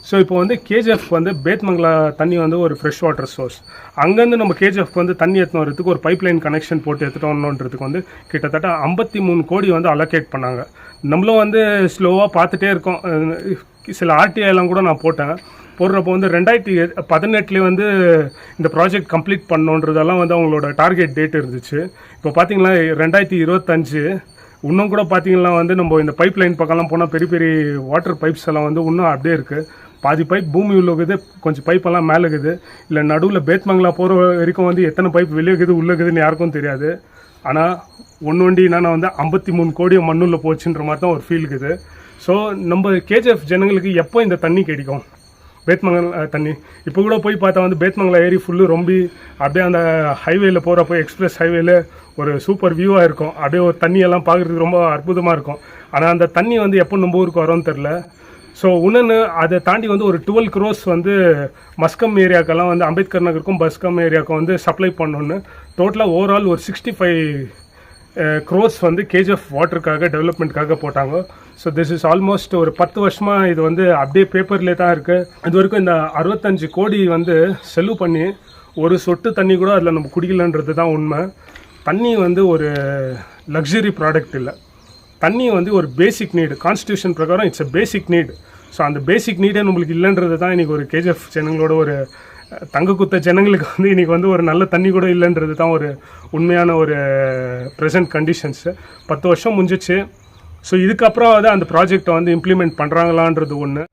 So இப்போ வந்து கேஜிஎஃப்க்கு வந்து பேத்மங்கலா தண்ணி வந்து ஒரு ஃப்ரெஷ் வாட்டர் சோர்ஸ். அங்கேருந்து நம்ம கேஜிஎஃப்க்கு வந்து தண்ணி எடுத்துன்னு வரதுக்கு ஒரு பைப் லைன் கனெக்ஷன் போட்டு எடுத்துட்டோன்றதுக்கு வந்து கிட்டத்தட்ட 53 கோடி வந்து அலோகேட் பண்ணாங்க. நம்மளும் வந்து ஸ்லோவாக பார்த்துட்டே இருக்கோம். சில ஆர்டிஐலாம் கூட நான் போடுறப்போ வந்து 2018 வந்து இந்த ப்ராஜெக்ட் கம்ப்ளீட் பண்ணணுன்றதெல்லாம் வந்து அவங்களோட டார்கெட் டேட் இருந்துச்சு. இப்போ பார்த்தீங்கன்னா 2025 இன்னும் கூட பார்த்தீங்கன்னா வந்து நம்ம இந்த பைப் லைன் பக்கம்லாம் போனால் பெரிய பெரிய வாட்டர் பைப்ஸ் எல்லாம் வந்து இன்னும் அப்படியே இருக்குது. பாதி பைப் பூமி உள்ளக்குது, கொஞ்சம் பைப்பெல்லாம் மேலே இருக்குது. இல்லை நடுவில் பேத்மங்கலா போகிற வரைக்கும் வந்து எத்தனை பைப் வெளியே இருக்குது உள்ளக்குதுன்னு யாருக்கும் தெரியாது. ஆனால் ஒன்று என்னன்னா வந்து 53 கோடி மண்ணுள்ள போச்சுன்ற மாதிரி தான் ஒரு ஃபீல் இருக்குது. ஸோ நம்ம கேஜிஎஃப் ஜனங்களுக்கு எப்போ இந்த தண்ணி கிடைக்கும்? பேத்மங்கலா தண்ணி இப்போ கூட போய் பார்த்தா வந்து பேத்மங்கலா ஏரி ஃபுல்லு ரொம்ப அப்படியே அந்த ஹைவேல போகிறப்போ எக்ஸ்பிரஸ் ஹைவேல ஒரு சூப்பர் வியூவாக இருக்கும். அப்படியே ஒரு தண்ணியெல்லாம் பார்க்குறதுக்கு ரொம்ப அற்புதமாக இருக்கும். ஆனால் அந்த தண்ணி வந்து எப்போ நம்ம ஊருக்கு வரோன்னு தெரில. ஸோ இன்னொன்று அதை தாண்டி வந்து ஒரு 12 crores வந்து மஸ்கம் ஏரியாக்கெல்லாம் வந்து அம்பேத்கர் நகருக்கும் மஸ்கம் ஏரியாவுக்கும் வந்து சப்ளை பண்ணோன்னு டோட்டலாக ஓவரால் ஒரு 65 crores வந்து கேஜிஎஃப் வாட்டருக்காக டெவலப்மெண்ட்காக போட்டாங்க. ஸோ திஸ் இஸ் ஆல்மோஸ்ட் ஒரு 10 வருஷமாக இது வந்து அப்படியே பேப்பர்லேயே தான் இருக்குது. இது வரைக்கும் இந்த 65 கோடி வந்து செலவு பண்ணி ஒரு சொட்டு தண்ணி கூட அதில் நம்ம குடிக்கலன்றது தான் உண்மை. தண்ணி வந்து ஒரு லக்ஸரி ப்ராடக்ட் இல்லை. தண்ணி வந்து ஒரு பேசிக் நீடு. கான்ஸ்டியூஷன் பிரகாரம் it's a basic need. So அந்த பேசிக் நீடே நம்மளுக்கு இல்லைன்றது தான் இன்றைக்கி ஒரு கேஜிஎஃப் ஜனங்களோட ஒரு தங்க குத்த ஜனங்களுக்கு வந்து இன்றைக்கி வந்து ஒரு நல்ல தண்ணி கூட இல்லைன்றது தான் ஒரு உண்மையான ஒரு ப்ரெசன்ட் கண்டிஷன்ஸு. 10 வருஷம் முடிஞ்சிச்சு. ஸோ இதுக்கப்புறம் வந்து அந்த ப்ராஜெக்டை வந்து இம்ப்ளிமெண்ட் பண்ணுறாங்களான்றது ஒன்று.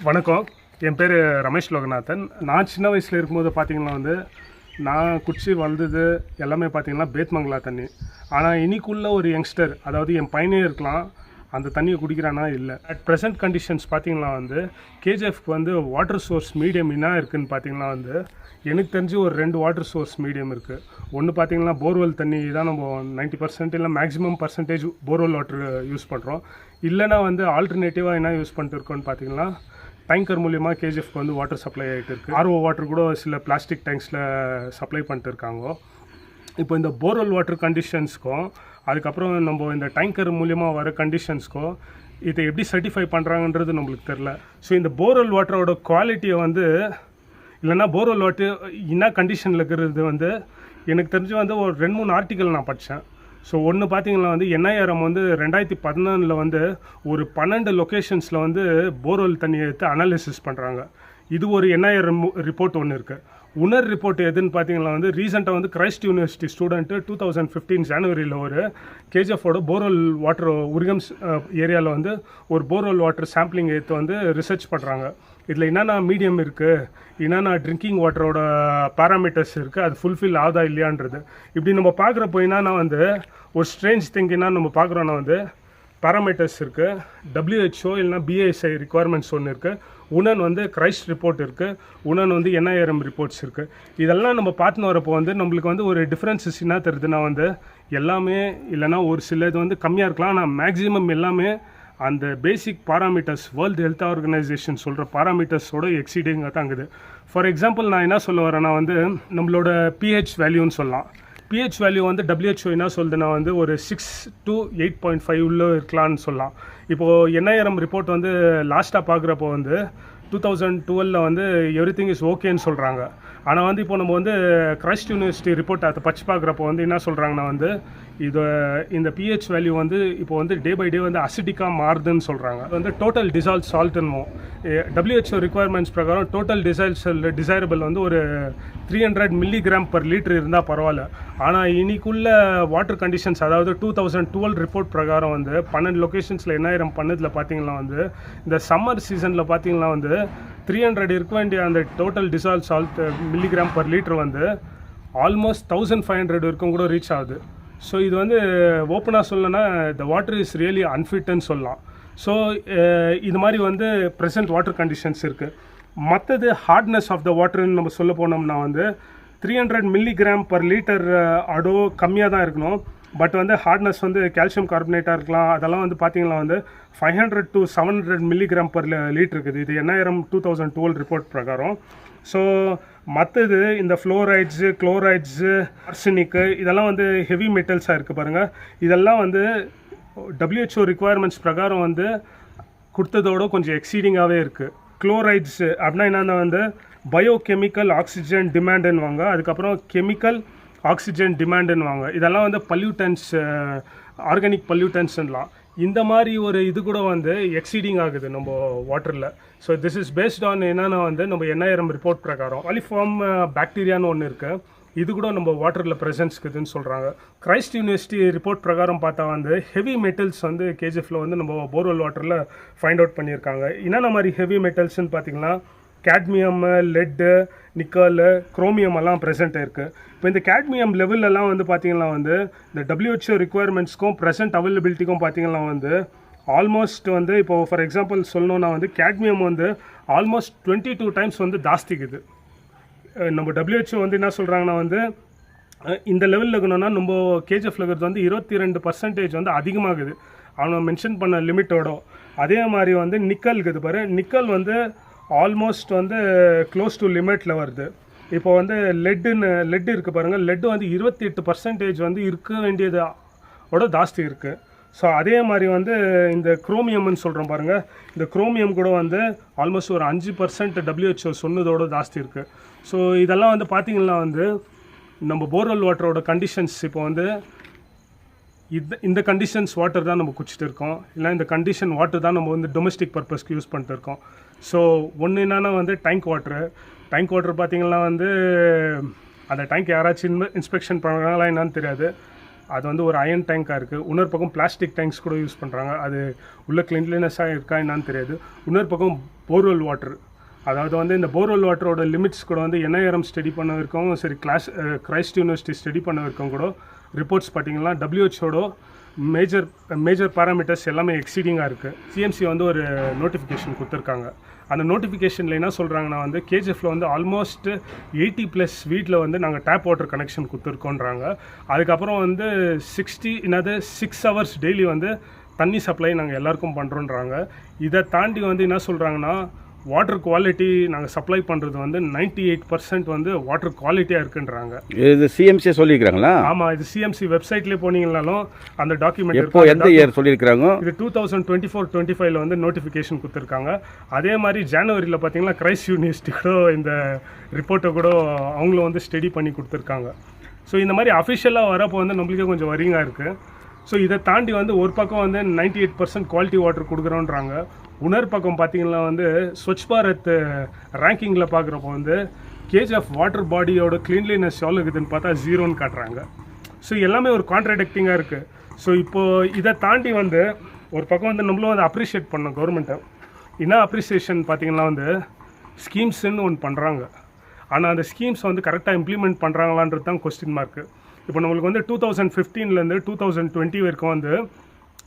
வணக்கம், என் பேர் ரமேஷ் லோகநாதன். நான் சின்ன வயசில் இருக்கும்போது பார்த்திங்கன்னா வந்து நான் குடிச்சு வளர்ந்தது எல்லாமே பார்த்திங்கன்னா பேத்மங்கலா தண்ணி. ஆனால் இன்னைக்குள்ள ஒரு யங்ஸ்டர், அதாவது என் பையனே இருக்கலாம், அந்த தண்ணியை குடிக்கிறானா இல்லை. அட் ப்ரெசென்ட் கண்டிஷன்ஸ் பார்த்திங்கன்னா வந்து கேஜிஎஃப்க்கு வந்து வாட்டர் சோர்ஸ் மீடியம் என்ன இருக்குதுன்னு பார்த்திங்கன்னா வந்து எனக்கு தெரிஞ்சு ஒரு 2 வாட்டர் சோர்ஸ் மீடியம் இருக்குது. ஒன்று பார்த்திங்கன்னா போர்வெல் தண்ணி தான் நம்ம 90% இல்லை maximum percentage borewell water use பண்ணுறோம். இல்லைனா வந்து ஆல்டர்னேட்டிவாக என்ன யூஸ் பண்ணிட்டு இருக்கோன்னு பார்த்திங்கன்னா டேங்கர் மூலிமா கேஜிஎஃப்க்கு வந்து வாட்டர் சப்ளை ஆகிட்டு இருக்குது. ஆர்ஓ வாட்டர் கூட சில பிளாஸ்டிக் டேங்க்ஸில் சப்ளை பண்ணிட்டு இருக்காங்க. இப்போ இந்த போர்வெல் வாட்டர் கண்டிஷன்ஸ்க்கும் அதுக்கப்புறம் நம்ம இந்த டேங்கர் மூலிமா வர கண்டிஷன்ஸ்க்கும் இதை எப்படி சர்டிஃபை பண்ணுறாங்கன்றது நம்மளுக்கு தெரில. ஸோ இந்த போர்வெல் வாட்டரோட குவாலிட்டியை வந்து இல்லைனா போர்வெல் வாட்டர் என்ன கண்டிஷனில் இருக்கிறது வந்து எனக்கு தெரிஞ்சு வந்து ஒரு 2-3 ஆர்டிக்கல் நான் படித்தேன். ஸோ ஒன்று பார்த்தீங்கன்னா வந்து NIRM வந்து 2014 வந்து ஒரு 12 லொக்கேஷன்ஸில் வந்து போர்வெல் தண்ணியை எடுத்து அனாலிசிஸ் பண்ணுறாங்க. இது ஒரு NIRM ரிப்போர்ட் ஒன்று இருக்குது. உணர் ரிப்போர்ட் எதுன்னு பார்த்தீங்கன்னா வந்து ரீசெண்டாக வந்து கிரைஸ்ட் யூனிவர்சிட்டி ஸ்டூடெண்ட்டு 2015 ஜனவரியில் ஒரு கேஜிஎஃபோட போர்வெல் வாட்டர் உரிகம்ஸ் ஏரியாவில் வந்து ஒரு போர்வெல் வாட்டர் சாம்பிளிங் எடுத்து வந்து ரிசர்ச் பண்ணுறாங்க. இதில் என்னென்ன மீடியம் இருக்குது, என்னென்ன ட்ரிங்கிங் வாட்டரோட பேராமீட்டர்ஸ் இருக்குது, அது ஃபுல்ஃபில் ஆகுதா இல்லையான்றது. இப்படி நம்ம பார்க்குறப்போ என்னன்னா வந்து ஒரு ஸ்ட்ரேஞ்ச் திங் என்னன்னு நம்ம பார்க்குறோன்னா வந்து பேராமீட்டர்ஸ் இருக்குது, WHO இல்லைனா BISI ரிக்குவயர்மெண்ட்ஸ் ஒன்று இருக்குது, உணன் வந்து கிரைஸ்ட் ரிப்போர்ட் இருக்குது, உணன் வந்து NIRM ரிப்போர்ட்ஸ் இருக்குது. இதெல்லாம் நம்ம பார்த்துன்னு வரப்போ வந்து நம்மளுக்கு வந்து ஒரு டிஃப்ரென்சஸ் என்ன தெரியுதுன்னா வந்து எல்லாமே இல்லைனா ஒரு சில இது வந்து கம்மியாக இருக்கலாம். ஆனால் மேக்ஸிமம் எல்லாமே அந்த பேசிக் பாராமீட்டர்ஸ் வேர்ல்டு ஹெல்த் ஆர்கனைசேஷன் சொல்கிற பாராமீட்டர்ஸோட எக்ஸீடிங்காக தான் இருக்குது. ஃபார் எக்ஸாம்பிள் நான் என்ன சொல்ல வரேன்னா வந்து நம்மளோட pH வேல்யூன்னு சொல்லலாம். pH வேல்யூ வந்து WHO என்ன சொல்லுதுன்னா வந்து ஒரு 6 to 8.5 உள்ளே இருக்கலான்னு சொல்லலாம். இப்போது NIRM ரிப்போர்ட் வந்து லாஸ்ட்டாக பார்க்குறப்போ வந்து 2012 வந்து எவ்ரிதிங் இஸ் ஓகேன்னு சொல்கிறாங்க. ஆனால் வந்து இப்போ நம்ம வந்து கிரைஸ்ட் யூனிவர்சிட்டி ரிப்போர்ட் அதை படித்து பார்க்குறப்போ வந்து என்ன சொல்கிறாங்கன்னா வந்து இந்த pH வேல்யூ வந்து இப்போ வந்து டே பை டே வந்து அசிடிக்காக மாறுதுன்னு சொல்கிறாங்க. அது வந்து டோட்டல் டிசால்வ் சால்ட்னு WHO ரிக்குவயர்மெண்ட்ஸ் பிரகாரம் டோட்டல் டிசைரபிள் வந்து ஒரு 300 mg/L இருந்தால் பரவாயில்ல. ஆனால் இன்னைக்குள்ள வாட்டர் கண்டிஷன்ஸ், அதாவது 2012 ரிப்போர்ட் பிரகாரம் வந்து 12 லொக்கேஷன்ஸில் NIRM பண்ணதில் பார்த்தீங்கன்னா வந்து இந்த சம்மர் சீசனில் பார்த்தீங்கன்னா வந்து 300 இருக்க வேண்டிய அந்த டோட்டல் டிசால்வ் சால்ட் mg/L வந்து ஆல்மோஸ்ட் 1500 வரைக்கும் கூட ரீச் ஆகுது. ஸோ இது வந்து ஓப்பனாக சொல்லணும்னா த வாட்டர் இஸ் ரியலி அன்ஃபிட்னு சொல்லலாம். ஸோ இது மாதிரி வந்து ப்ரெசென்ட் வாட்டர் கண்டிஷன்ஸ் இருக்குது. மற்றது ஹார்ட்னஸ் ஆஃப் த வாட்டர்னு நம்ம சொல்ல போனோம்னா வந்து 300 mg/L அடோ கம்மியாக தான் இருக்கணும். பட் வந்து ஹார்ட்னஸ் வந்து கால்சியம் கார்பனேட்டாக இருக்கலாம். அதெல்லாம் வந்து பார்த்திங்கன்னா வந்து 500 to 700 mg/L இருக்குது. இது NIRM 2012 ரிப்போர்ட் பிரகாரம். ஸோ மற்றது இந்த ஃப்ளோரைட்ஸு, குளோரைட்ஸு, ஆர்சனிக்கு இதெல்லாம் வந்து ஹெவி மெட்டல்ஸாக இருக்குது பாருங்கள். இதெல்லாம் வந்து WHO ரிக்குவயர்மெண்ட்ஸ் பிரகாரம் வந்து கொடுத்ததோட கொஞ்சம் எக்ஸீடிங்காகவே இருக்குது. குளோரைட்ஸ் அப்படின்னா என்னென்னா வந்து பயோகெமிக்கல் ஆக்சிஜன் டிமாண்டுன்னுவாங்க, அதுக்கப்புறம் கெமிக்கல் ஆக்சிஜன் டிமாண்டுன்னுவாங்க. இதெல்லாம் வந்து பல்யூட்டன்ஸ், ஆர்கானிக் பல்யூட்டன்ஸ்லாம். இந்த மாதிரி ஒரு இது கூட வந்து எக்ஸீடிங் ஆகுது நம்ம வாட்டரில். So this is based on என்னென்னா வந்து நம்ம NIRM ரிப்போர்ட் பிரகாரம் காலிஃபார்ம் பாக்டீரியான்னு ஒன்று இருக்குது, இது கூட நம்ம வாட்டரில் ப்ரெசன்ஸ் இருக்குதுன்னு சொல்கிறாங்க. கிரைஸ்ட் யூனிவர்சிட்டி ரிப்போர்ட் பிரகாரம் பார்த்தா வந்து ஹெவி மெட்டல்ஸ் வந்து கேஜிஎஃப்ல வந்து நம்ம போர்வெல் வாட்டரில் ஃபைண்ட் அவுட் பண்ணியிருக்காங்க. என்னென்ன மாதிரி ஹெவி மெட்டல்ஸ்ன்னு பார்த்தீங்கன்னா கேட்மியம், லெட்டு, நிக்கல், குரோமியம் எல்லாம் ப்ரெசென்ட் இருக்குது. இப்போ இந்த கேட்மியம் லெவலெல்லாம் வந்து பார்த்திங்கன்னா வந்து இந்த WHO ரிக்குவயர்மெண்ட்ஸ்க்கும் ப்ரெசென்ட் அவைலபிலிட்டிக்கும் பார்த்திங்கன்னா வந்து ஆல்மோஸ்ட் வந்து இப்போ ஃபார் எக்ஸாம்பிள் சொல்லணுன்னா வந்து கேட்மியம் வந்து ஆல்மோஸ்ட் 22 டைம்ஸ் வந்து ஜாஸ்திக்குது. நம்ம WHO வந்து என்ன சொல்கிறாங்கன்னா வந்து இந்த லெவலில் இருக்கணும்னா நம்ம கேஜிஎஃப்ல இருக்கிறது வந்து 22% வந்து அதிகமாகுது அவங்க மென்ஷன் பண்ண லிமிட்டோட. அதே மாதிரி வந்து நிக்கல் இருக்குது பாரு, நிக்கல் வந்து ஆல்மோஸ்ட் வந்து க்ளோஸ் டு லிமிட்டில் வருது. இப்போ வந்து லெட் இருக்குது பாருங்கள், லெட்டு வந்து 28% வந்து இருக்க வேண்டியதோட ஜாஸ்தி இருக்குது. ஸோ அதே மாதிரி வந்து இந்த குரோமியம்னு சொல்கிறோம் பாருங்கள், இந்த குரோமியம் கூட வந்து ஆல்மோஸ்ட் ஒரு 5% WHO சொன்னதோட ஜாஸ்தி இருக்குது. ஸோ இதெல்லாம் வந்து பார்த்திங்கன்னா வந்து நம்ம போர்வெல் வாட்டரோட கண்டிஷன்ஸ் இப்போ வந்து இந்த கண்டிஷன்ஸ் வாட்டர் தான் நம்ம குடிச்சிட்டு இருக்கோம், இல்லை இந்த கண்டிஷன் வாட்டர் தான் நம்ம வந்து டொமஸ்டிக் பர்பஸ்க்கு யூஸ் பண்ணிட்டு இருக்கோம். ஸோ ஒன்று என்னென்னா வந்து டேங்க் வாட்டர் பார்த்திங்கன்னா வந்து அந்த டேங்க் யாராச்சும் இன்ஸ்பெக்ஷன் பண்ணுறாங்களா என்னன்னு தெரியாது, அது வந்து ஒரு அயன் டேங்காக இருக்குது. இன்னொரு பக்கம் பிளாஸ்டிக் டேங்க்ஸ் கூட யூஸ் பண்ணுறாங்க, அது உள்ள கிளீன்லினஸாக இருக்கா என்னன்னு தெரியாது. இன்னொரு பக்கம் போர்வெல் வாட்டர், அதாவது வந்து இந்த போர்வெல் வாட்டரோட லிமிட்ஸ் கூட வந்து NIRM ஸ்டடி பண்ண இருக்கோம், சரி கிரைஸ்ட் யூனிவர்சிட்டி ஸ்டடி பண்ண இருக்கோம் கூட ரிப்போர்ட்ஸ் பார்த்திங்கன்னா WHOட மேஜர் பேராமீட்டர்ஸ் எல்லாமே எக்ஸீடிங்காக இருக்குது. CMC வந்து ஒரு நோட்டிஃபிகேஷன் கொடுத்துருக்காங்க. அந்த நோட்டிஃபிகேஷனில் என்ன சொல்கிறாங்கன்னா வந்து கேஜிஎஃப்ல வந்து ஆல்மோஸ்ட் 80+ வீட்டில் வந்து நாங்கள் டேப் வாட்டர் கனெக்ஷன் கொடுத்துருக்கோன்றாங்க. அதுக்கப்புறம் வந்து 6 hours டெய்லி வந்து தண்ணி சப்ளை நாங்கள் எல்லாருக்கும் பண்ணுறோன்றாங்க. இதை தாண்டி வந்து என்ன சொல்கிறாங்கன்னா வாட்டர் குவாலிட்டி நாங்கள் சப்ளை பண்ணுறது வந்து 98% வந்து வாட்டர் குவாலிட்டியாக இருக்குன்றாங்க. இது CMC சொல்லியிருக்கிறாங்களா? ஆமாம், இது CMC வெப்சைட்லேயே போனீங்கனாலும் அந்த டாக்குமெண்ட் எப்போ எந்த இயர் சொல்லியிருக்கிறாங்க? இது 2024-25 வந்து நோட்டிஃபிகேஷன் கொடுத்துருக்காங்க. அதே மாதிரி ஜனவரியில் பார்த்தீங்கன்னா கிரைஸ்ட் யூனிவர்சிட்டி கூட இந்த ரிப்போர்ட்டை கூட அவங்களும் வந்து ஸ்டடி பண்ணி கொடுத்துருக்காங்க. ஸோ இந்த மாதிரி அஃபிஷியலாக வரப்போ வந்து நம்மளுக்கே கொஞ்சம் வரிங்காக இருக்குது. ஸோ இதை தாண்டி வந்து ஒரு பக்கம் வந்து 98% குவாலிட்டி வாட்டர் கொடுக்குறோன்றாங்க. இன்னொரு பக்கம் பார்த்திங்கன்னா வந்து ஸ்வச் பாரத் ரேங்கிங்கில் பார்க்குறப்போ வந்து கேஜிஎஃப் வாட்டர் பாடியோட க்ளீன்லினஸ் எவ்வளோ இருக்குதுன்னு பார்த்தா 0ன்னு காட்டுறாங்க. ஸோ எல்லாமே ஒரு கான்ட்ராடிக்டிங்காக இருக்குது. ஸோ இப்போது இதை தாண்டி வந்து ஒரு பக்கம் வந்து நம்மளும் வந்து அப்ரிஷியேட் பண்ணோம் கவர்மெண்ட்டை. என்ன அப்ரிசியேஷன் பார்த்திங்கன்னா வந்து ஸ்கீம்ஸுன்னு ஒன்று பண்ணுறாங்க, ஆனால் அந்த ஸ்கீம்ஸ் வந்து கரெக்டாக இம்ப்ளிமெண்ட் பண்ணுறாங்களான்றது தான் கொஸ்டின் மார்க்கு. இப்போ நம்மளுக்கு வந்து 2015 2020 வரைக்கும் வந்து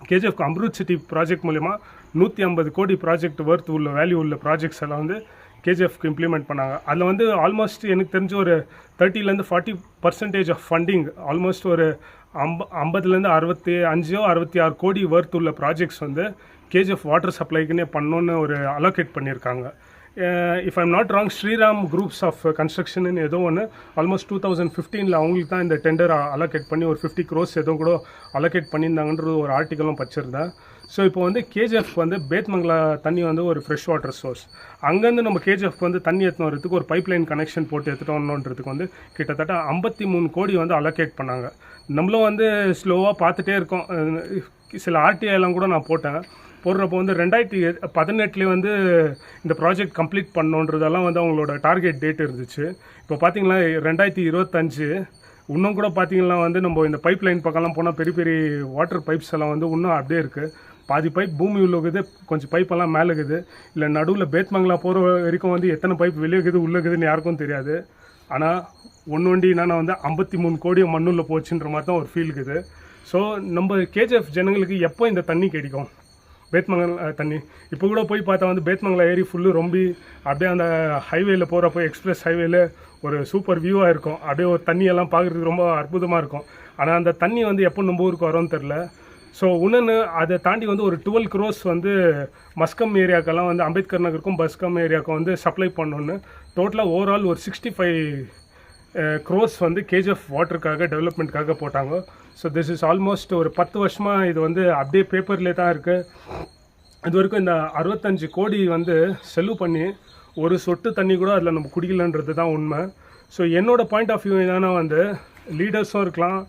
கேஜிஎஃப்க்கு அம்ருத் சிட்டி ப்ராஜெக்ட் மூலிமா 150 கோடி ப்ராஜெக்ட் ஒர்த் உள்ள வேல்யூ உள்ள ப்ராஜெக்ட்ஸ் எல்லாம் வந்து கேஜிஎஃப்க்கு இம்ப்ளிமெண்ட் பண்ணாங்க. அதில் வந்து ஆல்மோஸ்ட் எனக்கு தெரிஞ்ச ஒரு 30-40% ஆஃப் ஃபண்டிங், ஆல்மோஸ்ட் ஒரு 50-65-66 கோடி ஒர்த் உள்ள ப்ராஜெக்ட்ஸ் வந்து கேஜிஎஃப் வாட்டர் சப்ளைக்குன்னே பண்ணோன்னு ஒரு அலோகேட் பண்ணியிருக்காங்க. If I'm not wrong, Sriram groups of construction ஏதோ ஒன்று ஆல்மோஸ்ட் 2015 அவங்களுக்கு தான் இந்த டெண்டர் அலோகேட் பண்ணி ஒரு 50 crores ஏதோ கூட அலோகேட் பண்ணியிருந்தாங்கன்றது ஒரு ஆர்டிக்கலும் படிச்சிருந்தேன். ஸோ இப்போ வந்து கேஜிஎஃப் வந்து பேத்மங்களா தண்ணி வந்து ஒரு ஃப்ரெஷ் வாட்டர் சோர்ஸ், அங்கேருந்து நம்ம கேஜிஎஃப் வந்து தண்ணி எடுத்துன்னு வரதுக்கு ஒரு பைப்லைன் கனெக்ஷன் போட்டு எடுத்துட்டோன்றதுக்கு வந்து கிட்டத்தட்ட 53 கோடி வந்து அலோகேட் பண்ணாங்க. நம்மளும் வந்து ஸ்லோவாக பார்த்துட்டே இருக்கோம். சில RTI கூட நான் போடுறப்போ வந்து 2018 வந்து இந்த ப்ராஜெக்ட் கம்ப்ளீட் பண்ணோன்றதெல்லாம் வந்து அவங்களோட டார்கெட் டேட் இருந்துச்சு. இப்போ பார்த்தீங்கன்னா 2025 இன்னும் கூட பார்த்தீங்கன்னா வந்து நம்ம இந்த பைப் லைன் பக்கம்லாம் போனால் பெரிய பெரிய வாட்டர் பைப்ஸ் எல்லாம் வந்து இன்னும் அப்படியே இருக்குது. பாதி பைப் பூமி உள்ள இருக்குது, கொஞ்சம் பைப்பெல்லாம் மேலே இருக்குது, இல்லை நடுவில் பேத்மங்களா போகிற வரைக்கும் வந்து எத்தனை பைப் வெளியே இருக்குது உள்ளே இருக்குதுன்னு யாருக்கும் தெரியாது. ஆனால் ஒன்று என்னன்னா வந்து 53 கோடி மண்ணுள்ள போச்சுன்ற மாதிரி தான் ஒரு ஃபீல் இருக்குது. ஸோ நம்ம கேஜிஎஃப் ஜனங்களுக்கு எப்போ இந்த தண்ணி கிடைக்கும், பேத்மங்கலா தண்ணி? இப்போ கூட போய் பார்த்தா வந்து பேத்மங்களா ஏரி ஃபுல்லு ரொம்பி அப்படியே அந்த ஹைவேல போகிறப்போ எக்ஸ்பிரஸ் ஹைவேல ஒரு சூப்பர் வியூவாக இருக்கும், அப்படியே ஒரு தண்ணியெல்லாம் பார்க்குறதுக்கு ரொம்ப அற்புதமாக இருக்கும். ஆனால் அந்த தண்ணி வந்து எப்போ நம்ம ஊருக்கு வரோன்னு தெரில. ஸோ இன்னொன்று அதை தாண்டி வந்து ஒரு 12 crores வந்து மஸ்கம் ஏரியாக்கெல்லாம் வந்து அம்பேத்கர் நகருக்கும் பஸ்கம் ஏரியாவுக்கும் வந்து சப்ளை பண்ணோன்னு டோட்டலாக ஓவரால் ஒரு 65 crores வந்து கேஜிஎஃப் வாட்டருக்காக டெவலப்மெண்ட்காக போட்டாங்க. ஸோ திஸ் இஸ் ஆல்மோஸ்ட் ஒரு 10 வருஷமாக இது வந்து அப்படியே பேப்பர்லேயே தான் இருக்குது. இது வரைக்கும் இந்த 65 கோடி வந்து செலவு பண்ணி ஒரு சொட்டு தண்ணி கூட அதில் நம்ம குடிக்கலன்றது தான் உண்மை. ஸோ என்னோட பாயிண்ட் ஆஃப் வியூ என்னன்னா வந்து லீடர்ஸும் இருக்கலாம்,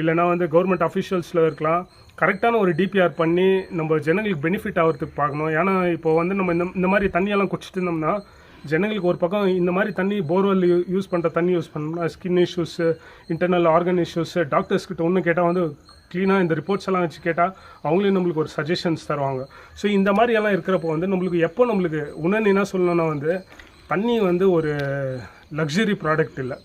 இல்லைனா வந்து கவர்மெண்ட் அஃபிஷியல்ஸில் இருக்கலாம், கரெக்டான ஒரு டிபிஆர் பண்ணி நம்ம ஜனங்களுக்கு பெனிஃபிட் ஆகிறதுக்கு பார்க்கணும். ஏன்னா இப்போ வந்து நம்ம இந்த மாதிரி தண்ணியெல்லாம் குடிச்சிட்டு இருந்தோம்னா ஜனங்களுக்கு ஒரு பக்கம் இந்த மாதிரி தண்ணி போர்வெல் யூஸ் பண்ணுற தண்ணி யூஸ் பண்ணோம்னா skin issues, internal organ issues, டாக்டர்ஸ்கிட்ட ஒன்று கேட்டால் வந்து க்ளீனாக இந்த ரிப்போர்ட்ஸ் எல்லாம் வச்சு கேட்டால் அவங்களே நம்மளுக்கு ஒரு சஜஷன்ஸ் தருவாங்க. ஸோ இந்த மாதிரியெல்லாம் இருக்கிறப்போ வந்து நம்மளுக்கு உணர்ந்து என்ன சொல்லணும்னா வந்து தண்ணி வந்து ஒரு லக்ஸரி ப்ராடக்ட் இல்லை.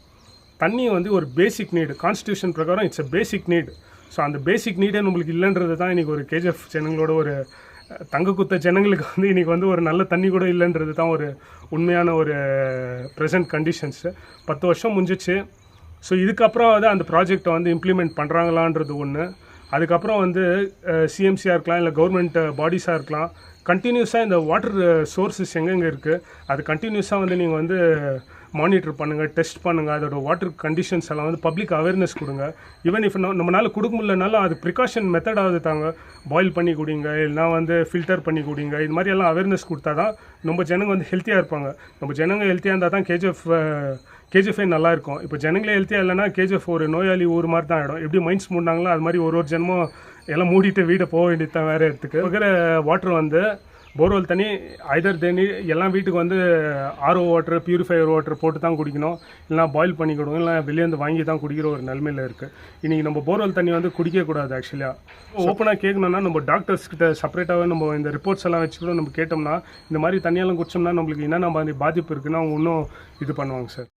தண்ணி வந்து ஒரு பேசிக் நீடு. கான்ஸ்டியூஷன் பிரகாரம் it's a basic need. So அந்த பேசிக் நீடே நம்மளுக்கு இல்லைன்றது தான் இன்றைக்கி ஒரு கேஜிஎஃப் ஜனங்களோட ஒரு தங்க குத்த ஜனங்களுக்கு வந்து இன்றைக்கி வந்து ஒரு நல்ல தண்ணி கூட இல்லைன்றது தான் ஒரு உண்மையான ஒரு ப்ரெசன்ட் கண்டிஷன்ஸு. 10 வருஷம் முடிஞ்சிச்சு. ஸோ இதுக்கப்புறம் வந்து அந்த ப்ராஜெக்டை வந்து இம்ப்ளிமெண்ட் பண்ணுறாங்களான்றது ஒன்று. அதுக்கப்புறம் வந்து சிஎம்சியாக இருக்கலாம், இல்லை கவர்மெண்ட் பாடிஸாக இருக்கலாம், கண்டினியூஸாக இந்த வாட்டர் சோர்ஸஸ் எங்கெங்கே இருக்குது அது கண்டினியூஸாக வந்து நீங்கள் வந்து மானிட்டர் பண்ணுங்கள், டெஸ்ட் பண்ணுங்கள். அதோட வாட்டர் கண்டிஷன்ஸ் எல்லாம் வந்து பப்ளிக் அவேர்னஸ் கொடுங்க. ஈவன் இஃப் நம்மளால் கொடுக்க முடியலனாலும் அது ப்ரிகாஷன் மெத்தடாவது தாங்க. பாயில் பண்ணி குடிங்க, இல்லைனா வந்து ஃபில்டர் பண்ணி குடிங்க. இது மாதிரி எல்லாம் அவேர்னஸ் கொடுத்தா தான் நம்ம ஜனங்க வந்து ஹெல்த்தியாக இருப்பாங்க. நம்ம ஜனங்க ஹெல்த்தியாக இருந்தால் தான் கேஜிஎஃப்ஐ நல்லா இருக்கும். இப்போ ஜனங்களே ஹெல்த்தியாக இல்லைனா கேஜிஎஃப் ஒரு நோயாளி ஊர் மாதிரி தான் ஆகிடும். எப்படி மைண்ட்ஸ் மூடினாங்களோ அது மாதிரி ஒரு ஜனமும் எல்லாம் மூடிட்டு வீட்டை போக வேண்டியது தான் வேறு இடத்துக்கு. இருக்கிற வாட்டர் வந்து போர்வெல் தண்ணி ஐதர் தண்ணி எல்லாம் வீட்டுக்கு வந்து ஆர்ஓ வாட்டர், பியூரிஃபையர் வாட்டர் போட்டு தான் குடிக்கணும், இல்லைனா பாயில் பண்ணி கொடுக்கணும், இல்லை வெளியேருந்து வாங்கி தான் குடிக்கிற ஒரு நிலைமையில் இருக்குது. இன்றைக்கி நம்ம போர்வெல் தண்ணி வந்து குடிக்கக்கூடாது. ஆக்சுவலியாக ஓப்பனாக கேட்கணுன்னா நம்ம டாக்டர்ஸ்கிட்ட செப்பரேட்டாகவே நம்ம இந்த ரிப்போர்ட்ஸ் எல்லாம் வச்சு கூட நம்ம கேட்டோம்னா இந்த மாதிரி தண்ணியெல்லாம் குடிச்சோம்னா நம்மளுக்கு என்னென்ன பாதிப்பு இருக்குன்னா அவங்க இன்னும் இது பண்ணுவாங்க சார்.